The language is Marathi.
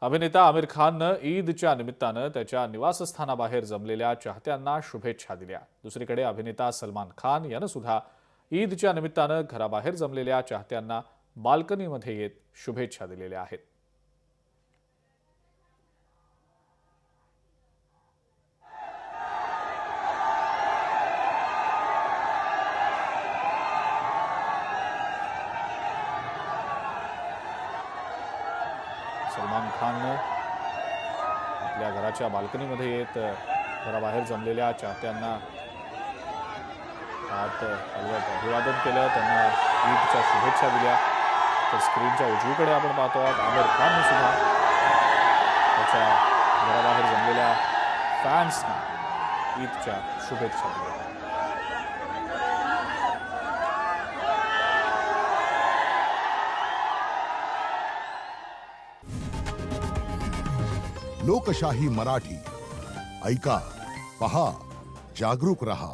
अभिनेता आमिर खाननं ईदच्या निमित्तानं त्याच्या निवासस्थानाबाहेर जमलेल्या चाहत्यांना शुभेच्छा दिल्या। दुसरीकडे अभिनेता सलमान खान यानं सुद्धा ईदच्या निमित्तानं घराबाहेर जमलेल्या चाहत्यांना बाल्कनीमध्ये येत शुभेच्छा दिलेल्या आहेत। सलमान खाननं आपल्या घराच्या बाल्कनीमध्ये येत घराबाहेर जमलेल्या चाहत्यांना हात हलवत अभिवादन केलं, त्यांना ईदच्या शुभेच्छा दिल्या। तर स्क्रीनच्या उजवीकडे आपण पाहतो आहोत आमिर खानने सुद्धा त्याच्या घराबाहेर जमलेल्या फॅन्सना ईदच्या शुभेच्छा दिल्या। लोकशाही मराठी ऐका, पहा, जागरूक रहा।